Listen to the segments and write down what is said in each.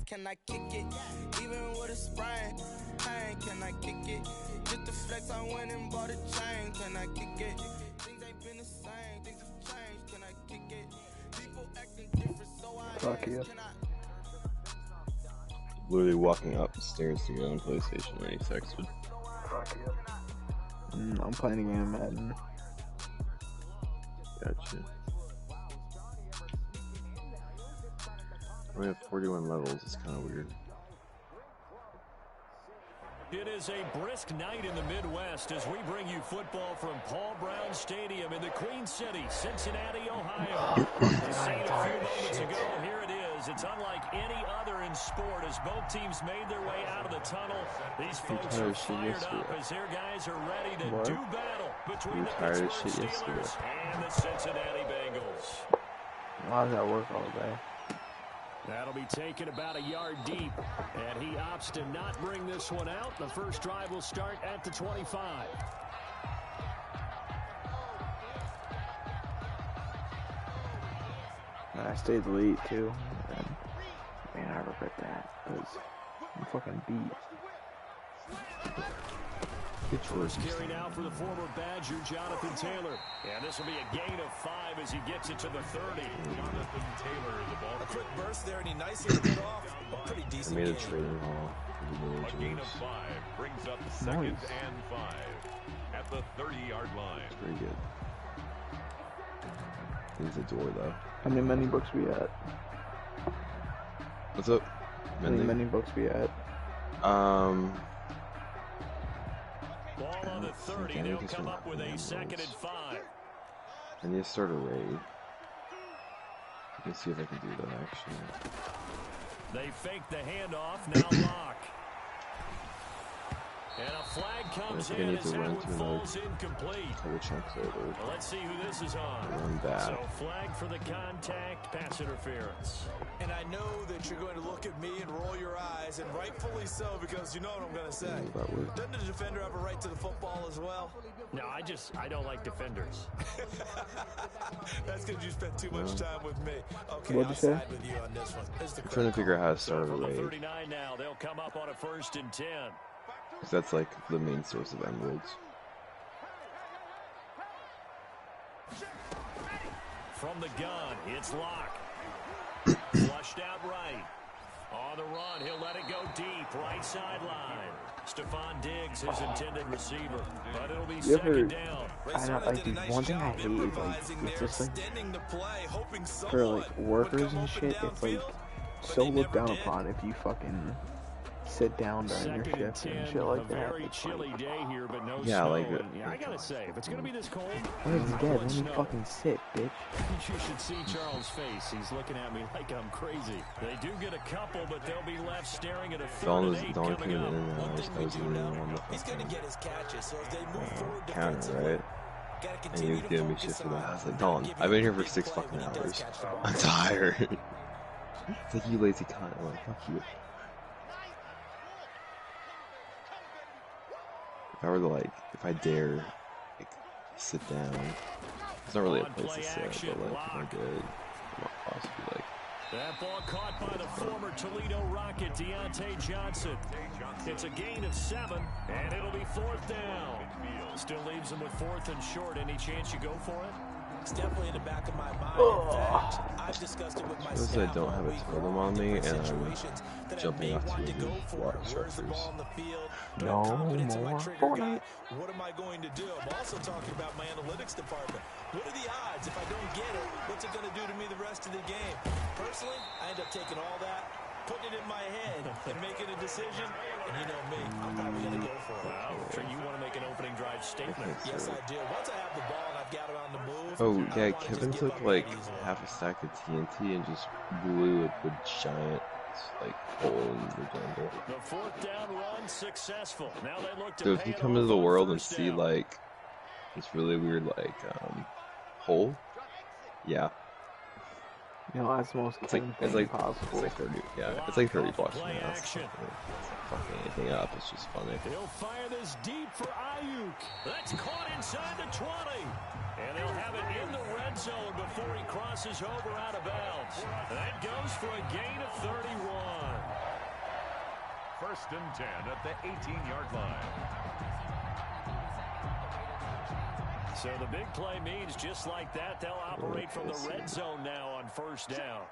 can I kick it? Even with a sprain, pain, can I kick it? Just the flex, I went and bought a chain, can I kick it? Things ain't been the same, things have changed, can I kick it? People acting different, so I Fuck yeah. can I? Literally walking up the stairs to go on PlayStation when he texted. Fuck yeah. I'm playing a game of Madden. Gotcha. We have 41 levels. It's kind of weird. It is a brisk night in the Midwest as we bring you football from Paul Brown Stadium in the Queen City, Cincinnati, Ohio. As seen a few moments ago, here it is. It's unlike any other in sport as both teams made their way out of the tunnel. These folks are fired up as their guys are ready to do battle between the Pittsburgh Steelers and the Cincinnati Bengals. How does that work all day? That'll be taken about a yard deep, and he opts to not bring this one out. The first drive will start at the 25. I stayed late too. And, man, I regret that because I'm fucking beat. First carry now for the former Badger, Jonathan Taylor. And this will be a gain of 5 as he gets it to the 30. Jonathan Taylor, the ball. A quick burst there, and he nicely put off a pretty decent I made a game. trading haul. A gain of 5 brings up second and 5 at the 30-yard line. It's pretty good. Needs a door though. How many books we at? What's up? How many books we at? Ball on the 30. They'll come up with a second and 5. I need to start a raid. I can see if I can do that actually. They fake the handoff, now lock. And a flag comes in as that one falls incomplete. Couple chunks over. Well, let's see who this is on. Run back. So flag for the contact, pass interference. And I know that you're going to look at me and roll your eyes, and rightfully so, because you know what I'm going to say. Doesn't the defender have a right to the football as well? No, I don't like defenders. That's because you spent too much time with me. Okay, What'd you say? I'll side with you on this one. I'm trying to figure out how to start a From the raid. 39 now, they'll come up on a 1st and 10. Because that's like the main source of emeralds. From the gun, it's Locke. Flushed out right. On the run, he'll let it go deep, right sideline. Stephon Diggs, his intended receiver, but it'll be second down. I don't like these. One thing I hate is like it's just like for like workers and shit. It's like so looked down upon if you fucking sit down during your shift and shit like that. Very chilly day here, but no Yeah, snow. like I gotta say, if it's gonna be this cold, What is he dead? Let me fucking sit, bitch. you should see Charles' face. He's looking at me like I'm crazy. They do get a couple, but they'll be left staring at a third and 8 coming up. He's going to get his catches, so if they move forward Counter, right? gotta And he was giving me shit for that. I was like, Don, I've been here for 6 fucking hours. I'm tired. It's like, you lazy cunt. I'm like, fuck you. If I were to if I dare, sit down, it's not really a place to sit, but if I did, I might possibly That ball caught by the former Toledo Rocket, Deontay Johnson. It's a gain of 7, and it'll be 4th down. Still leaves them with 4th and short. Any chance you go for it? It's definitely in the back of my mind. In fact, I've discussed it with my because I don't have a totem on me, and I'm jumping off to the water structures. No more Fortnite. What am I going to do? I'm also talking about my analytics department. What are the odds? If I don't get it, what's it going to do to me the rest of the game? Personally, I end up taking all that, putting it in my head, and making a decision. And you know me, I'm probably going to go for it. Wow, sure you want to make an opening drive statement. Yes, I do. Once I have the ball and I've got it on the move. Oh yeah, Kevin took half a stack of TNT and just blew a giant hole in the jungle. The 4th down run successful. Now they look to So if you come into the world and see this really weird hole, yeah. You know, that's the most It's possible. it's like 30, yeah, it's like 30 bucks now. It's not fucking anything up, it's just funny. They'll fire this deep for Ayuk. That's caught inside the 20. And they'll have it in the red zone before he crosses over out of bounds. That goes for a gain of 31. First and 10 at the 18-yard line. So the big play means just like that, they'll operate from the red zone now on first down.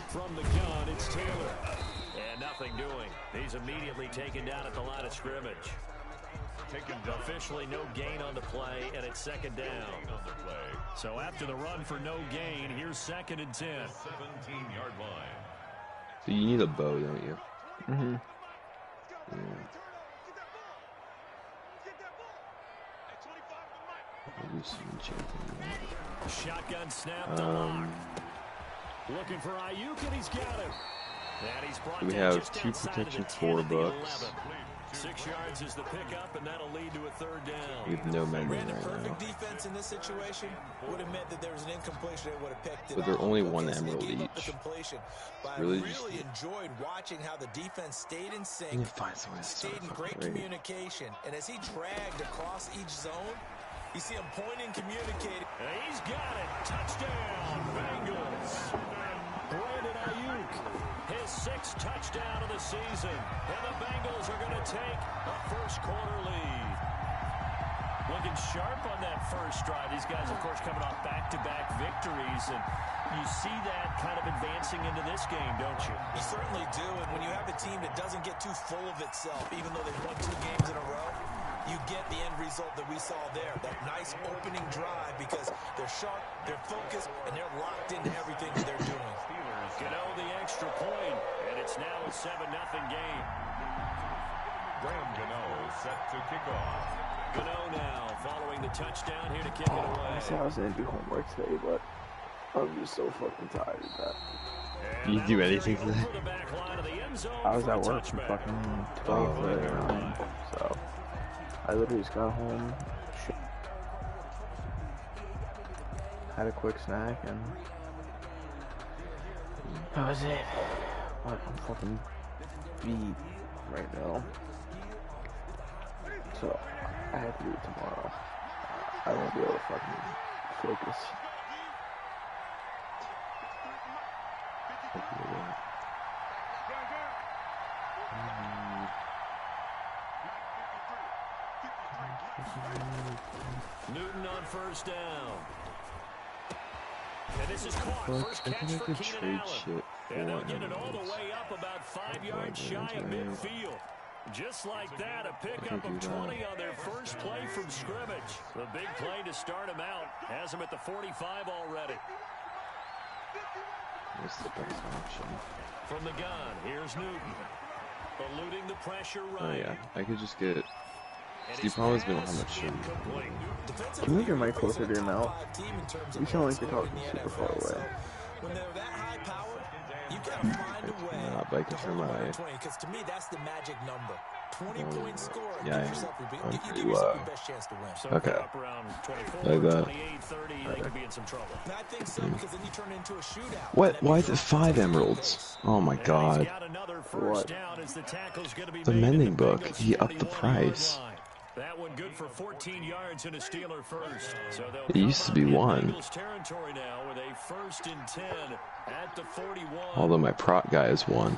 From the gun, it's Taylor. And nothing doing. He's immediately taken down at the line of scrimmage. Officially no gain on the play, and it's second down. So after the run for no gain, here's second and 10. 17-yard line. So you need a bow, don't you? Mm-hmm. Yeah. Shotgun snap to Lock. Looking for Ayuk, and he's got him. And he's brought we down have just 2 outside protection, of the 4 10 at the bucks. 11. 6 yards is the pickup, and that'll lead to a third down. We have no men Ran a right perfect now. defense in this situation. Would have meant that there was an incompletion. They would have picked it But they're off. only one Okay, so they emerald gave up the each. completion. But Really I just- really enjoyed watching how the defense stayed in I sync, need to find someone to stayed in start great fucking rating. communication. And as he dragged across each zone, you see him pointing, communicating. And he's got it. Touchdown, Bengals. Brandon Ayuk, his 6th touchdown of the season. And the Bengals are going to take a first-quarter lead. Looking sharp on that first drive. These guys, of course, coming off back-to-back victories. And you see that kind of advancing into this game, don't you? You certainly do. And when you have a team that doesn't get too full of itself, even though they've won 2 games in a row, you get the end result that we saw there. That nice opening drive because they're sharp, they're focused, and they're locked into everything that they're doing. Gano the extra point, and it's now a 7-0 game. Graham Gano set to kick off. Gano now following the touchdown here to kick it away. I said I was gonna do homework today, but I'm just so fucking tired of that. Did you do anything today? I was at work from fucking 12 to 9, so I literally just got home, had a quick snack, and that was it. But I'm fucking beat right now, so I have to do it tomorrow. I won't be able to fucking focus. Newton on first down. And this is caught. First I catch think I for could Keenan trade Allen. shit And they'll for get it all the emeralds. way up about 5 yards shy of midfield. Just like that, a pickup I of do that. 20 on their first play from scrimmage. The big play to start him out. Has him at the 45 already. What's the best option? From the gun, here's Newton. Eluding the pressure Oh right. yeah, I could just get. And Steve his Promise we don't pass have much sugar. incomplete. Can you move your mic closer to your mouth? You sound like you're talking super far away. When they're that high powered, you gotta find a way Not, but I can to turn hold my. on to 20, because to me that's the magic number. 20-point score. Yeah, Give yourself I'm you pretty give yourself low. your best chance to win. So Okay. up around 24, Like that. 28, 30, they could be in some trouble. And I think so, because then you turn it into a shootout. What? That Why means is it your 5 offense has to emeralds? pace. Oh my And he's god. got another For first what? down as the tackle's going to be The made at mending the book. Bengals' He upped the 41-yard price. line. That one good for 14 yards and a Steeler first. So they'll It used to be come up in 1. Bengals territory now with a 1st and 10 at the 41. Although my prop guy is 1.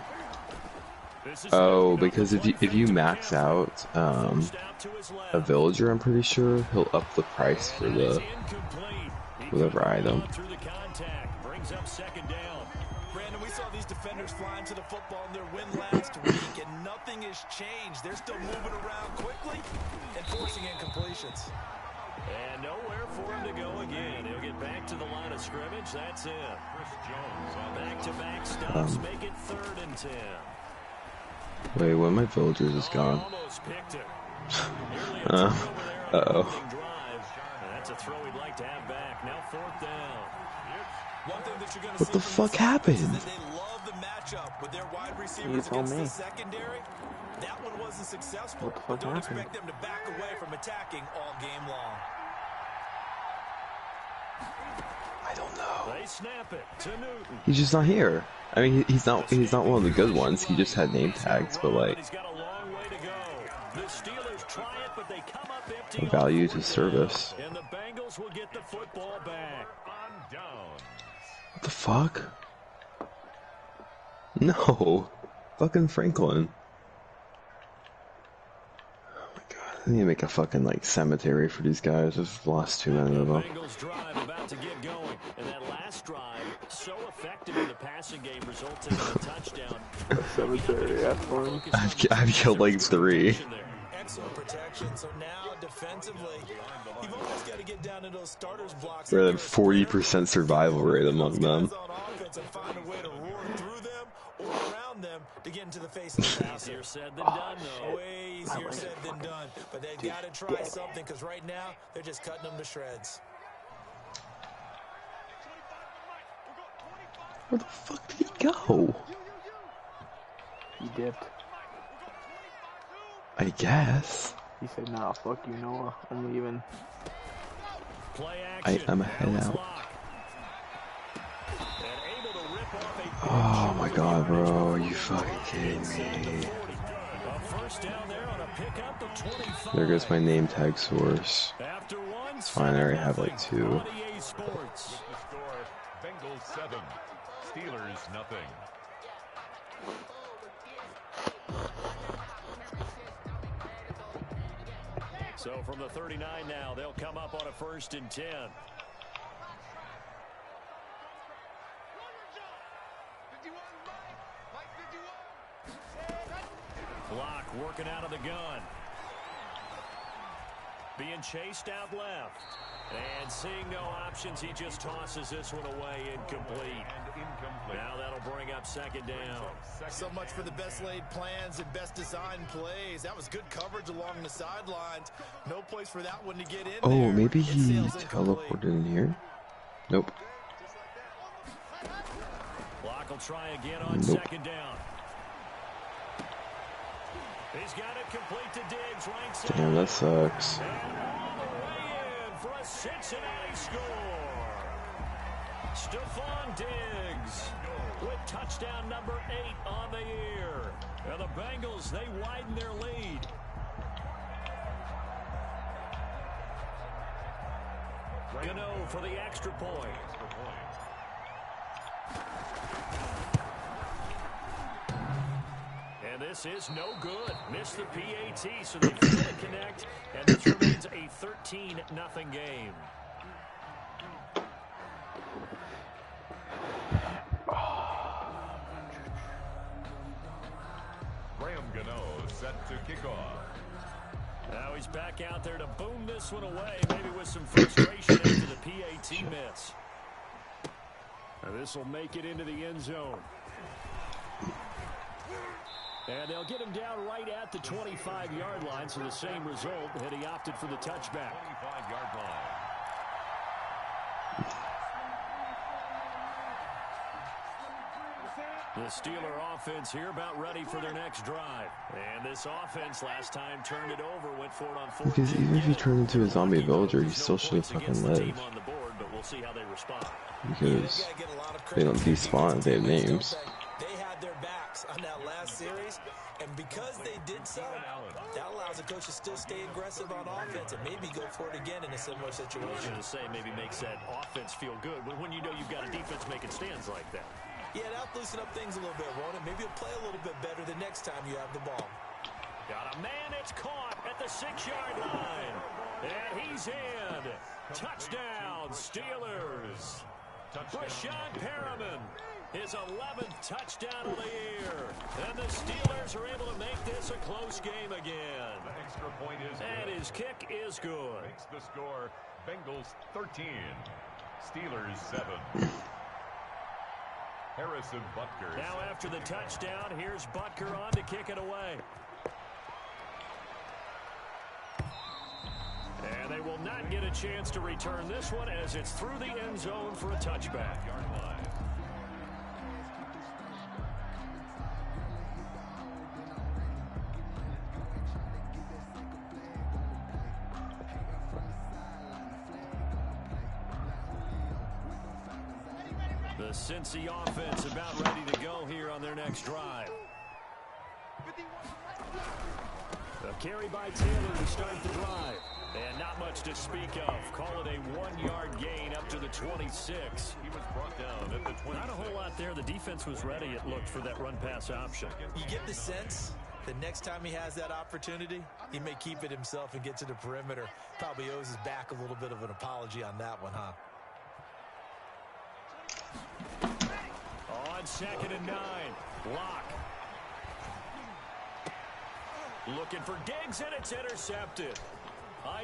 This is Oh, Newton because off the if you play max fake to out Forced out to his left. a villager, I'm pretty sure he'll up the price for And that is the incomplete. He whatever couldn't hold item. on through the contact. Brings up second down. Brandon, we saw these defenders flying to the football in their win last week, and nothing has changed. They're still moving around quickly and forcing incompletions. And nowhere for him to go again. He'll get back to the line of scrimmage. That's it. Chris Jones on Back-to-back stops make it 3rd and 10. Wait, one of my villagers is gone. Almost picked it. Nearly a turnover there on the Uh-oh. opening drive. And that's a throw he'd like to have back. Now 4th down. One thing that you're going to What see the from fuck these happened? offenses is that they love the matchup with their wide receivers tell against me. the secondary. That one wasn't successful, What the but fuck don't happened? expect them to back away from attacking all game long. I don't know. They snap it to Newton. He's just not here. I mean, he's not one of the good ones. He just had name tags, but like He's got a long way to go. The Steelers try it, but they come up empty. value on to 4th service. down. And the Bengals will get the football back. on down. What the fuck? No. Fucking Franklin. Oh my god. I need to make a fucking like cemetery for these guys. Just lost too many of them. Bengals drive about to get going, and that last drive so effective in the passing game resulted in a touchdown. Cemetery, that's fun. I've killed like 3. Excellent protection. So now defensively, you've always got to get down to those starters blocks. We're at 40% survival rate among them. And find a way to roar through them or around them to get into the face of the passer. Easier said than done, though. Way easier said than done. But they've got to try something because right now they're just cutting them to shreds. Where the fuck did he go? He dipped. I guess. He said, nah, fuck you, Noah. I'm leaving. I'm head out. Oh my god, bro. Are you fucking kidding me? There goes my name tag source. It's fine, I already have like 2. The score, Bengals 7, Steelers nothing. So from the 39 now, they'll come up on a 1st and 10. Block working out of the gun. Being chased out left. And seeing no options, he just tosses this one away incomplete. Now that'll bring up 2nd down. So much for the best laid plans and best designed plays. That was good coverage along the sidelines. No place for that one to get in. Oh, maybe he teleported in here? Nope. Block will try again on 2nd down. He's got it complete to Diggs, right side. Damn, that sucks. And all the way in for a Cincinnati score. Stephon Diggs with touchdown number 8 on the year. And the Bengals, they widen their lead. Gano for the extra point. And this is no good. Missed the PAT, so they fail to connect. And this remains a 13-0 game. Graham Gano set to kick off. Now he's back out there to boom this one away, maybe with some frustration after the PAT miss. Now this will make it into the end zone. And they'll get him down right at the 25-yard line, so the same result, and he opted for the touchback. 25-yard line. The Steeler offense here about ready for their next drive. And this offense last time turned it over, went for it on 4th. Because even if he turned into a zombie villager, he still should fucking live. Because they don't despawn, they have names. They had their backs on that last series, and because they did so, that allows the coach to still stay aggressive on offense and maybe go for it again in a similar situation. To say maybe makes that offense feel good, but when you know you've got a defense making stands like that. Yeah, that'll loosen up things a little bit, won't it? Maybe you'll play a little bit better the next time you have the ball. Got a man, it's caught at the 6-yard line. And he's in. Touchdown, Steelers. Breshad Perriman, his 11th touchdown of the year. And the Steelers are able to make this a close game again. The extra point is and good. his kick is good. Makes the score Bengals 13, Steelers 7. Harrison Butker. Now after the touchdown, here's Butker on to kick it away. And they will not get a chance to return this one as it's through the end zone for a touchback. Yard line. The Cincy offense about ready to go here on their next drive. A carry by Taylor to start the drive. And not much to speak of. Call it a 1-yard gain up to the 26. He was brought down at the 20. Not a whole lot there. The defense was ready, it looked, for that run-pass option. You get the sense the next time he has that opportunity, he may keep it himself and get to the perimeter. Probably owes his back a little bit of an apology on that one, huh? On 2nd and 9, Locke. Looking for Diggs, and it's intercepted.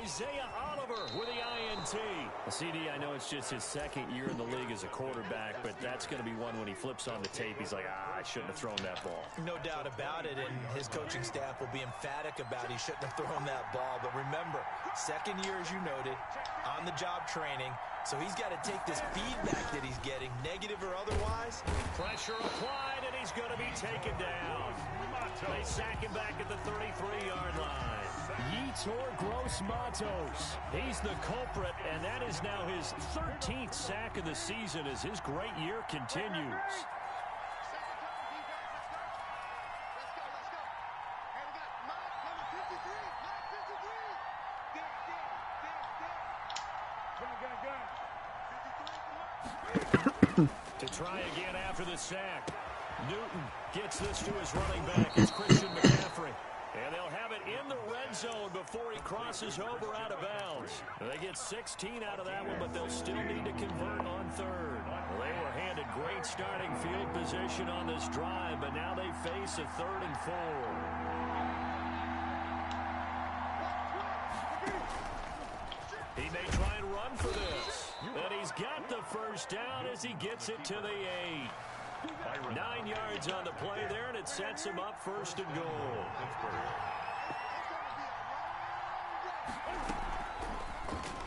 Isaiah Oliver with the INT. CD, I know it's just his 2nd year in the league as a quarterback, but that's going to be one when he flips on the tape. He's like, I shouldn't have thrown that ball. No doubt about it, and his coaching staff will be emphatic about he shouldn't have thrown that ball. But remember, 2nd year, as you noted, on-the-job training, so he's got to take this feedback that he's getting, negative or otherwise. Pressure applied, and he's going to be taken down. They sack him back at the 33-yard line. Yetur Gross-Matos. He's the culprit, and that is now his 13th sack of the season as his great year continues. To try again after the sack. Newton gets this to his running back. It's Christian McCaffrey. And they'll have it in the red zone before he crosses over out of bounds. They get 16 out of that one, but they'll still need to convert on 3rd. They were handed great starting field position on this drive, but now they face a 3rd and 4. He may try and run for this. And he's got the first down as he gets it to the 8. 9 yards on the play there, and it sets him up 1st and goal.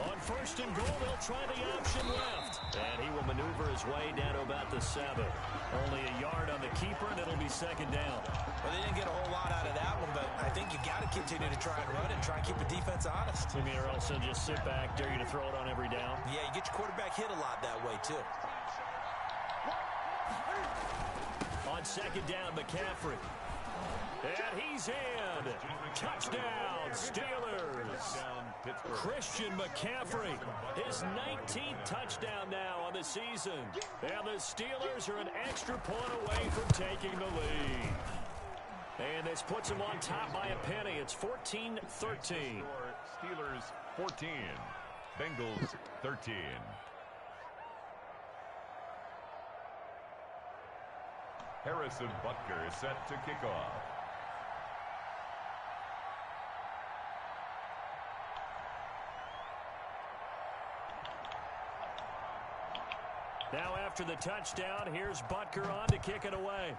On 1st and goal, they'll try the option left. And he will maneuver his way down to about the 7. Only a yard on the keeper, and it'll be 2nd down. Well, they didn't get a whole lot out of that one, but I think you got to continue to try and run and try and keep the defense honest. I mean, or else they'll just sit back, dare you to throw it on every down. Yeah, you get your quarterback hit a lot that way, too. On 2nd down, McCaffrey. And he's in. Touchdown, Steelers. Christian McCaffrey, his 19th touchdown now on the season. And the Steelers are an extra point away from taking the lead. And this puts them on top by a penny. It's 14-13. Steelers 14, Bengals 13. Harrison Butker is set to kick off. Now after the touchdown, here's Butker on to kick it away.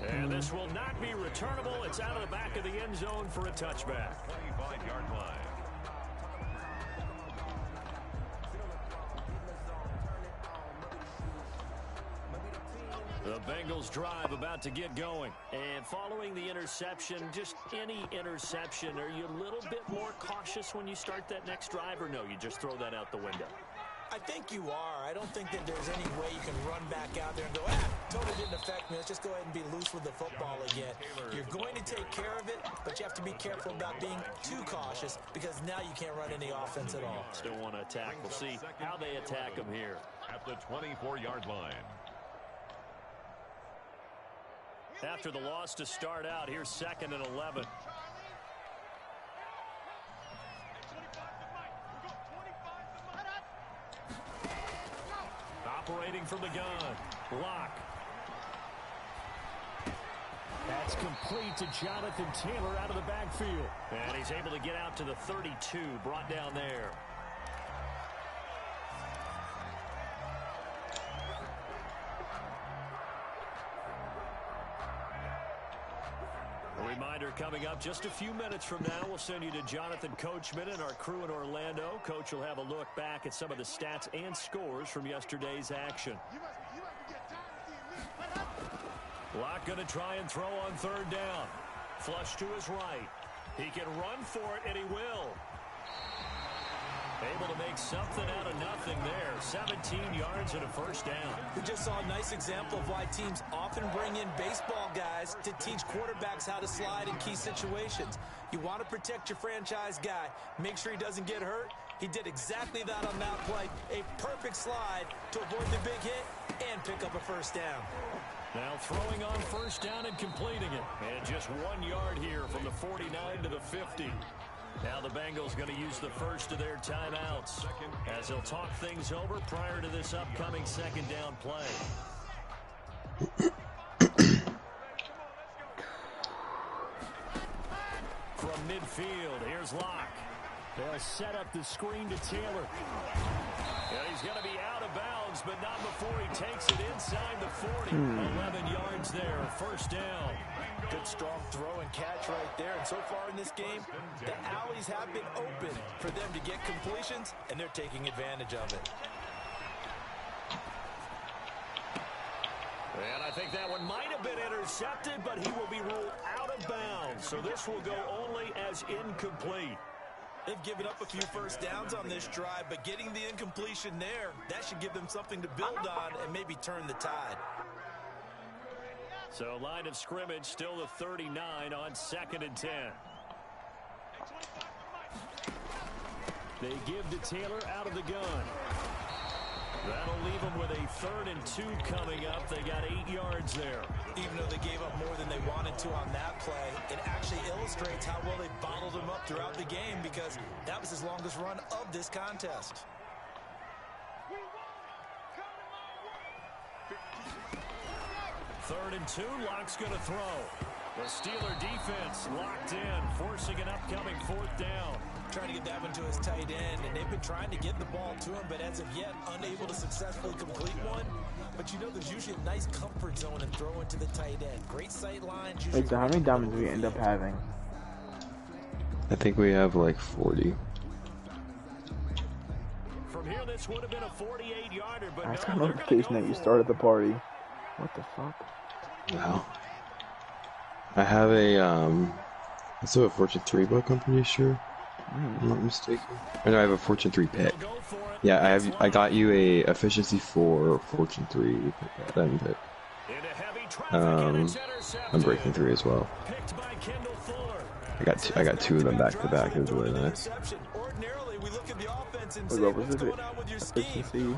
And this will not be returnable. It's out of the back of the end zone for a touchback. 25-yard line. The Bengals drive about to get going. And following the interception, just any interception, are you a little bit more cautious when you start that next drive, or no, you just throw that out the window? I think you are. I don't think that there's any way you can run back out there and go, totally didn't affect me. Let's just go ahead and be loose with the football again. You're going to take care of it, but you have to be careful about being too cautious because now you can't run any offense at all. Still want to attack. We'll see how they attack them here. At the 24-yard line. After the loss to start out, here's 2nd and 11. Operating from the gun, Locke. That's complete to Jonathan Taylor out of the backfield. And he's able to get out to the 32, brought down there. A reminder coming up just a few minutes from now, we'll send you to Jonathan Coachman and our crew in Orlando. Coach will have a look back at some of the stats and scores from yesterday's action. Locke going to try and throw on 3rd down. Flush to his right. He can run for it, and he will. Able to make something out of nothing there. 17 yards and a first down. We just saw a nice example of why teams often bring in baseball guys to teach quarterbacks how to slide in key situations. You want to protect your franchise guy. Make sure he doesn't get hurt. He did exactly that on that play. A perfect slide to avoid the big hit and pick up a first down. Now throwing on first down and completing it. And just 1 yard here from the 49 to the 50. Now the Bengals going to use the first of their timeouts as they'll talk things over prior to this upcoming second down play. From midfield, here's Locke. They'll set up the screen to Taylor. And he's going to be out of bounds, but not before he takes it inside the 40. 11 yards there, first down. Good strong throw and catch right there. And so far in this game, the alleys have been open for them to get completions, and they're taking advantage of it. And I think that one might have been intercepted, but he will be ruled out of bounds. So this will go only as incomplete. They've given up a few first downs on this drive, but getting the incompletion there, that should give them something to build on and maybe turn the tide. So line of scrimmage still the 39 on 2nd and 10. They give to Taylor out of the gun. That'll leave them with a 3rd and 2 coming up. They got 8 yards there. Even though they gave up more than they wanted to on that play, it actually illustrates how well they bottled them up throughout the game because that was his longest run of this contest. Third and 2, Locke's going to throw. The Steeler defense locked in, forcing an upcoming 4th down. Trying to get that one to his tight end, and they've been trying to get the ball to him, but as of yet, unable to successfully complete one. But you know there's usually a nice comfort zone and throw into the tight end. Great sight lines. Wait, so how many diamonds do we end up having? I think we have like 40. From here, this would have been a 48-yarder, but I got no, a notification that you started the party. What the fuck? Wow. I have a, it's a Fortune 3 book, I'm pretty sure. I'm not mistaken. Or no, I have a Fortune 3 pick. Yeah, I got you a Efficiency 4 Fortune 3 pick. I'm breaking 3 as well. I got two of them back to back. It was really nice. What was it? Efficiency?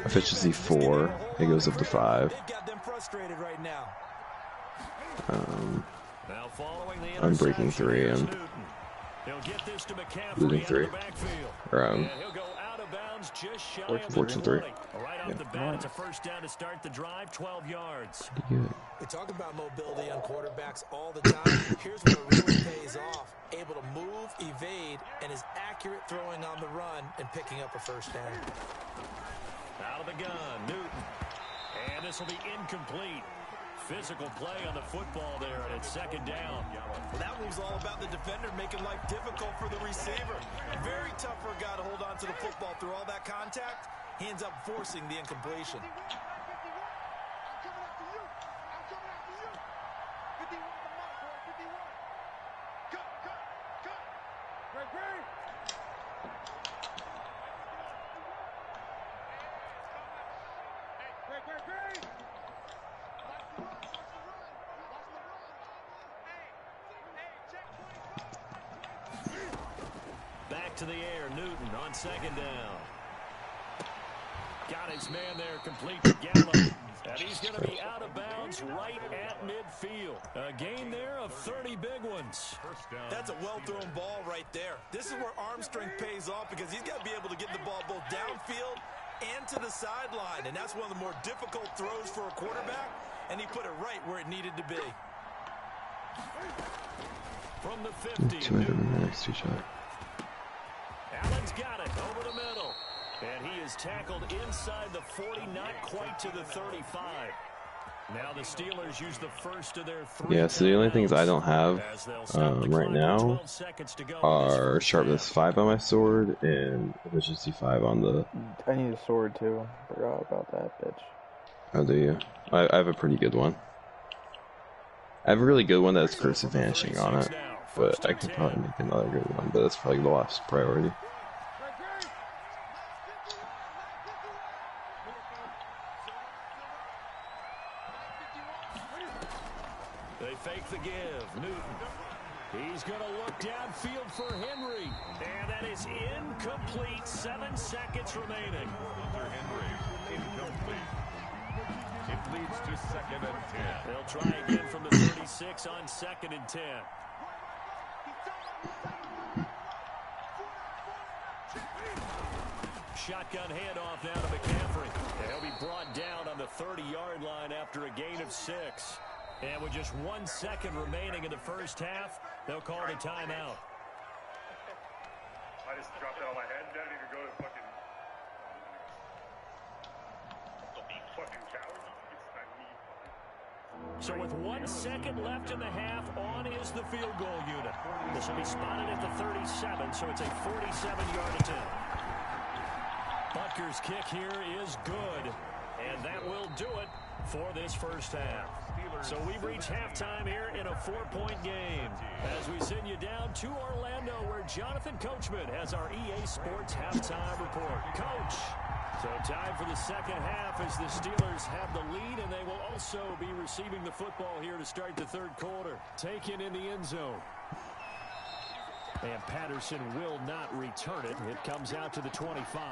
Efficiency 4. It goes up to 5. I'm breaking 3. I'm losing 3. Or Fortune 3. Right off the bat, it's a first down to start the drive, 12 yards. We talk about mobility on quarterbacks all the time. Here's where it really pays off. Able to move, evade, and is accurate throwing on the run and picking up a first down. Out of the gun, Newton. And this will be incomplete. Physical play on the football there, and it's 2nd down. Well, that move's all about the defender making life difficult for the receiver. Very tough for a guy to hold on to the football through all that contact. He ends up forcing the incompletion. Back to the air, Newton on 2nd down. Got his man there, complete to Gallup. And he's going to be out of bounds right at midfield. A gain there of 30 big ones. That's a well-thrown ball right there. This is where arm strength pays off because he's got to be able to get the ball both downfield and to the sideline. And that's one of the more difficult throws for a quarterback. And he put it right where it needed to be. From the 50. 200 next to each other. Allen's got it over the middle. And he is tackled inside the 40, not quite to the 35. Now the Steelers use the first of their 3. Yeah, so the only things I don't have right now are Sharpness 5 on my sword and Efficiency 5 on the... I need a sword too. Forgot about that bitch. Oh, do you? I have a pretty good one. I have a really good one that's Curse of Vanishing on it, but I could probably make another good one, but that's probably the last priority. They fake the give. Newton. He's going to look downfield for Henry. And that is incomplete. 7 seconds remaining. For Henry, incomplete. It leads to 2nd and 10. They'll try again from the 36 on 2nd and 10. Shotgun handoff now to McCaffrey. He'll be brought down on the 30-yard line after a gain of 6. And with just 1 second remaining in the first half, they'll call the timeout. I just dropped it on my head. Didn't even go to fucking coward. So with 1 second left in the half, on is the field goal unit. This will be spotted at the 37, so it's a 47-yard attempt. Butker's kick here is good, and that will do it for this first half. So we've reached halftime here in a 4-point game as we send you down to Orlando, where Jonathan Coachman has our EA Sports halftime report. Coach, so time for the second half as the Steelers have the lead, and they will also be receiving the football here to start the third quarter. Taken in the end zone. And Patterson will not return it. It comes out to the 25.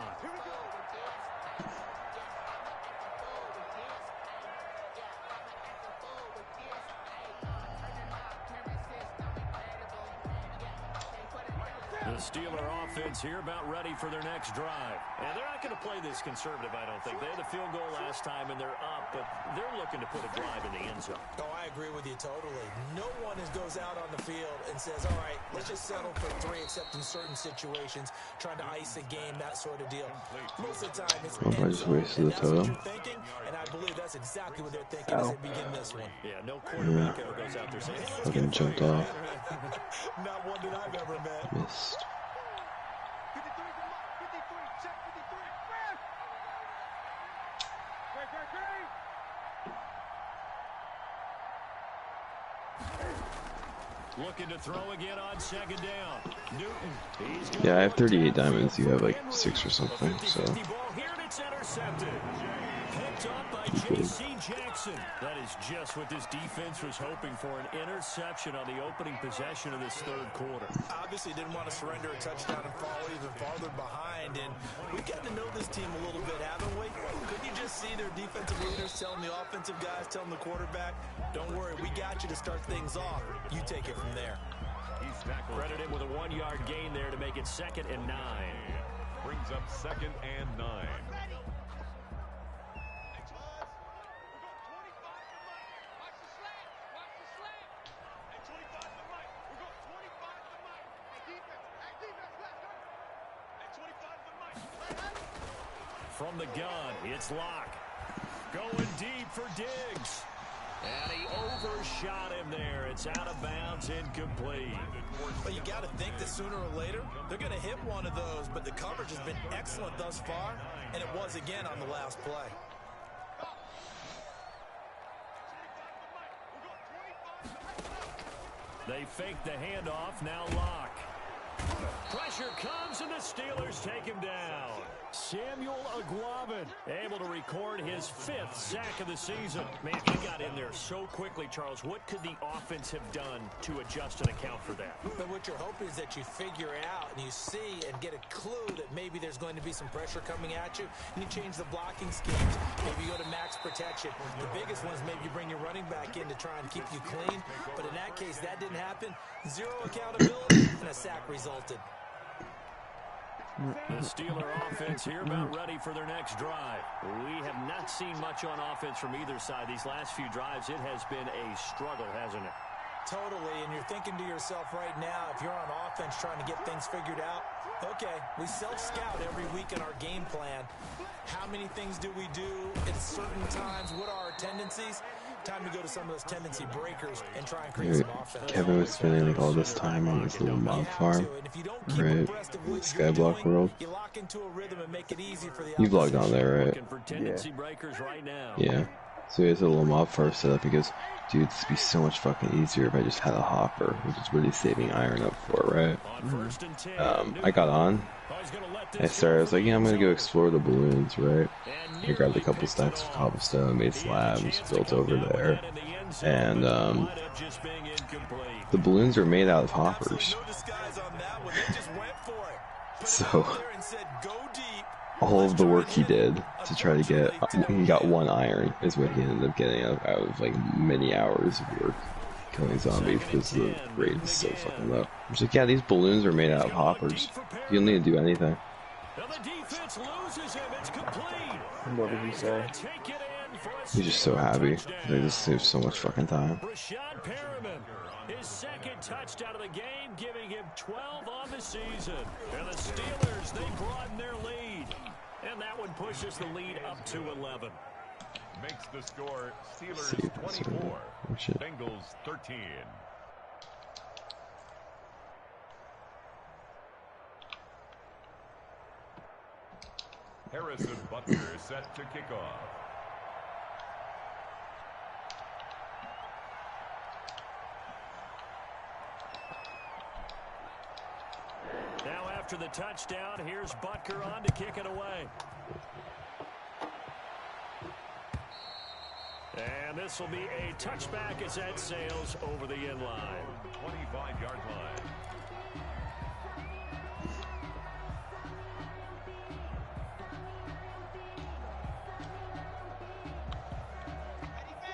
The Steeler offense here about ready for their next drive. And they're not going to play this conservative, I don't think. They had a field goal last time, and they're up, but they're looking to put a drive in the end zone. Oh, I agree with you totally. No one goes out on the field and says, all right, let's just settle for 3, except in certain situations, trying to ice a game, that sort of deal. Most of the time, it's end zone, and that's what you're thinking, and I believe that's exactly what they're thinking as they begin this one. Yeah, no quarterback ever goes out there saying, hey, let's get jumped off. Not one that I've ever met. Missed. Looking to throw again on 2nd down. Newton. Yeah, I have 38 diamonds. You have like 6 or something, so. Ball here and it's intercepted. Picked up by J.C. Jackson. That is just what this defense was hoping for, an interception on the opening possession of this third quarter. Obviously didn't want to surrender a touchdown and fall even farther behind, and we've got to know this team a little bit, haven't we? Couldn't you just see their defensive leaders telling the offensive guys, telling the quarterback, don't worry, we got you to start things off. You take it from there. Credit him with a 1-yard gain there to make it 2nd and 9. Brings up 2nd and 9. From the gun, it's Locke. Going deep for Diggs. And he overshot him there. It's out of bounds, incomplete. But you got to think that sooner or later, they're going to hit one of those, but the coverage has been excellent thus far, and it was again on the last play. They fake the handoff, now Locke. Pressure comes, and the Steelers take him down. Samuel Aguavin able to record his 5th sack of the season. Man, he got in there so quickly, Charles. What could the offense have done to adjust and account for that? But what you're hoping is that you figure out and you see and get a clue that maybe there's going to be some pressure coming at you, and you change the blocking schemes. Maybe you go to max protection. The biggest one is maybe you bring your running back in to try and keep you clean. But in that case, that didn't happen. 0 accountability, and a sack resulted. The Steeler offense here about ready for their next drive. We have not seen much on offense from either side. These last few drives, it has been a struggle, hasn't it? Totally, and you're thinking to yourself right now, if you're on offense trying to get things figured out, okay, we self-scout every week in our game plan. How many things do we do at certain times? What are our tendencies? Time to go to some of those tendency breakers and try and create some offense. Kevin was spending like all this time on this little mob farm, right? Skyblock World. You lock into a rhythm and make it easy for the You've logged on there, right? Looking for tendency breakers right now. Yeah. So he has a little mob first set up. He goes, dude, this would be so much fucking easier if I just had a hopper, which is really saving iron up for it, right? I got on. I was like, yeah, I'm gonna go explore the balloons, right? I grabbed a couple stacks of cobblestone, made slabs, built over there, and the balloons are made out of hoppers. So all of the work he did to try to get, he got 1 iron is what he ended up getting out of like many hours of work killing zombies because the rate is so fucking low. I was like, yeah, these balloons are made out of hoppers. You don't need to do anything. What did he say? He's just so happy. They just saved so much fucking time. His second touchdown of the game, giving him 12 on the season. And the Steelers, they broaden their lead. And that one pushes the lead up to 11. Makes the score Steelers 24, Bengals 13. Harrison Butker is set to kick off. Now after the touchdown, here's Butker on to kick it away. And this will be a touchback as that sails over the end line. 25-yard line.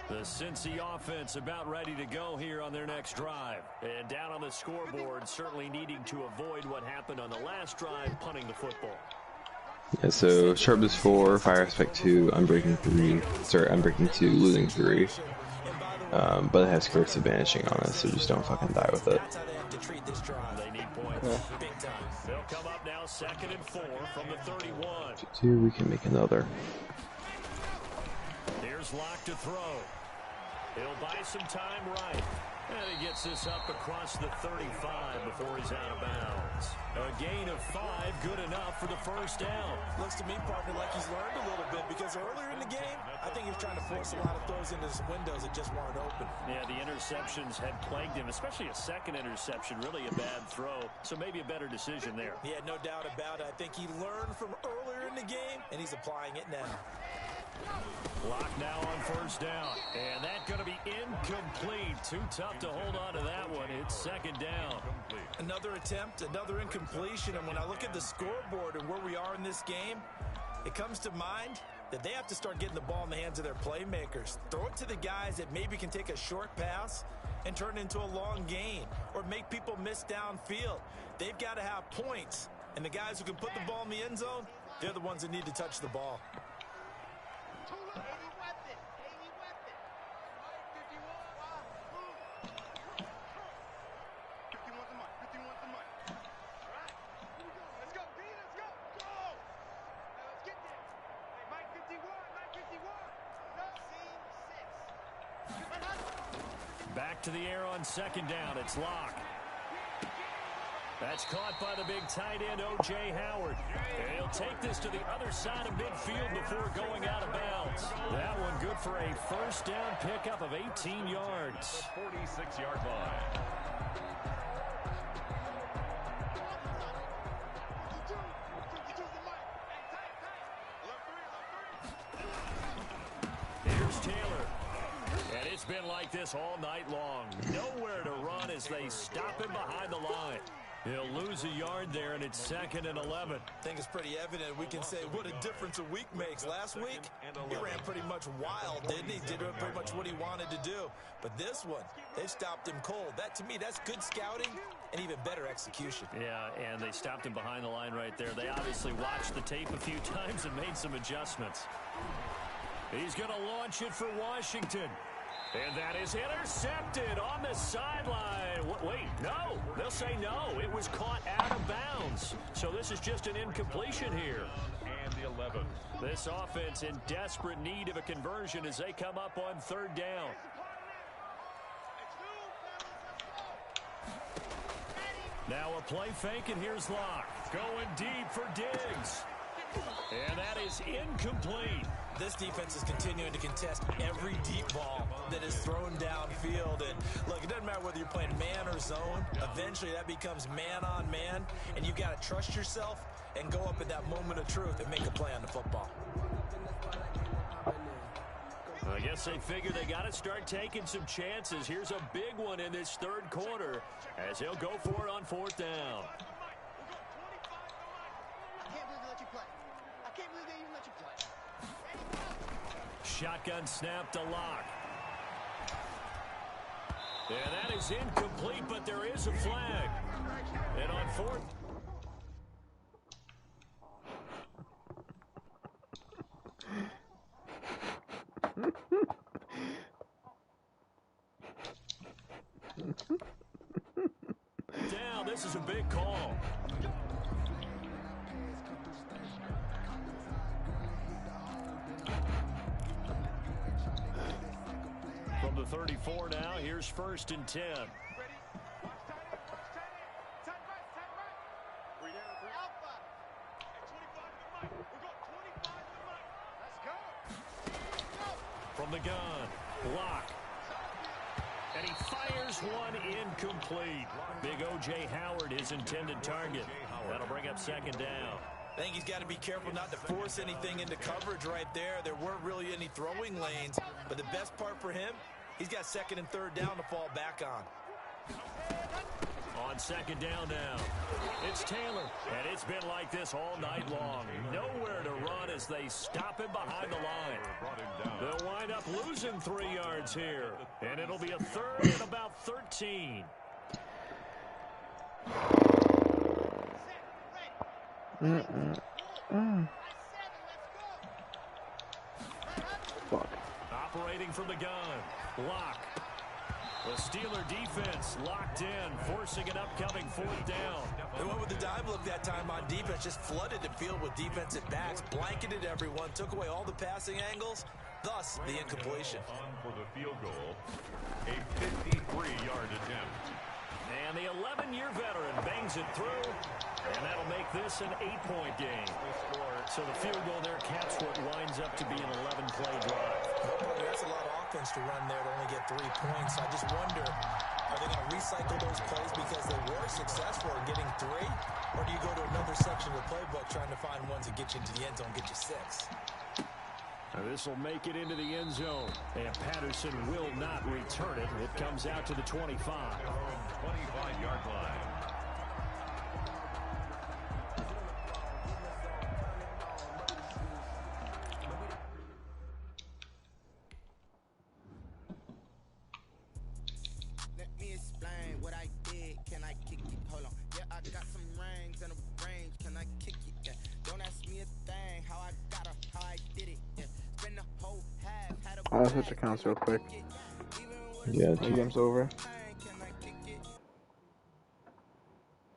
The Cincy offense about ready to go here on their next drive. And down on the scoreboard, certainly needing to avoid what happened on the last drive, punting the football. Yeah, so sharpness 4, fire aspect 2, unbreaking 3, unbreaking 2, looting 3. But it has curse of vanishing on it, so just don't fucking die with it. They need points. They'll come up now 2nd and 4 from the 31. 2, we can make another. Here's Locke to throw. He'll buy some time right. And he gets this up across the 35 before he's out of bounds. A gain of 5, good enough for the first down. Looks to me, partner, like he's learned a little bit because earlier in the game, I think he was trying to force a lot of throws into his windows that just weren't open. Yeah, the interceptions had plagued him, especially a second interception, really a bad throw. So maybe a better decision there. Yeah, no doubt about it. I think he learned from earlier in the game, and he's applying it now. Lock now on first down. And that's going to be incomplete. Too tough to hold on to that one. It's 2nd down. Another attempt, another incompletion. And when I look at the scoreboard and where we are in this game, it comes to mind that they have to start getting the ball in the hands of their playmakers. Throw it to the guys that maybe can take a short pass and turn it into a long gain or make people miss downfield. They've got to have points. And the guys who can put the ball in the end zone, they're the ones that need to touch the ball. Back to the air on 2nd down. It's Locke. That's caught by the big tight end, O.J. Howard. And he'll take this to the other side of midfield before going out of bounds. That one good for a first down pickup of 18 yards. 46-yard line. Here's Taylor. And it's been like this all night long. Nowhere to run as they stop him behind the line. He'll lose a yard there, and it's 2nd and 11. I think it's pretty evident. We can say what a difference a week makes. Last week, he ran pretty much wild, didn't he? Did pretty much what he wanted to do. But this one, they stopped him cold. That, to me, that's good scouting and even better execution. Yeah, and they stopped him behind the line right there. They obviously watched the tape a few times and made some adjustments. He's going to launch it for Washington. And that is intercepted on the sideline. Wait, no. They'll say no. It was caught out of bounds. So this is just an incompletion here. And the 11. This offense in desperate need of a conversion as they come up on 3rd down. Now a play fake, and here's Locke. Going deep for Diggs. And that is incomplete. This defense is continuing to contest every deep ball that is thrown downfield. And look, it doesn't matter whether you're playing man or zone. Eventually, that becomes man on man, and you got to trust yourself and go up at that moment of truth and make a play on the football. I guess they figure they got to start taking some chances. Here's a big one in this third quarter as he'll go for it on fourth down. Shotgun snap to Locke. And that is incomplete, but there is a flag. And on fourth. Down, this is a big call. From the 34 now, here's 1st and 10. From the gun, Locke. And he fires one incomplete. Big O.J. Howard, his intended target. That'll bring up 2nd down. I think he's got to be careful not to force anything into coverage right there. There weren't really any throwing lanes, but the best part for him, he's got 2nd and 3rd down to fall back on. On 2nd down now, it's Taylor, and it's been like this all night long. Nowhere to run as they stop him behind the line. They'll wind up losing 3 yards here, and it'll be a 3rd and about 13. Fuck. Operating from the gun, Locke. The Steeler defense locked in, forcing an upcoming 4th down. They went with the dime look that time on defense, just flooded the field with defensive backs, blanketed everyone, took away all the passing angles, thus the incompletion. On for the field goal, a 53-yard attempt. And the 11-year veteran bangs it through, and that'll make this an 8-point game. So the field goal there caps what winds up to be an 11-play drive. That's a lot of offense to run there to only get 3 points. I just wonder, are they going to recycle those plays because they were successful in getting 3? Or do you go to another section of the playbook trying to find ones that get you into the end zone, get you 6? This will make it into the end zone, and Patterson will not return it. It comes out to the 25. 25-yard line. Let me explain what I did. Can I kick it? Hold on. Yeah, I got some rings and a range. Can I kick it? Yeah. Don't ask me a thing. How I got her, how I did it. Yeah. Spend the whole half. I'll switch accounts real quick. Yeah, The game's over.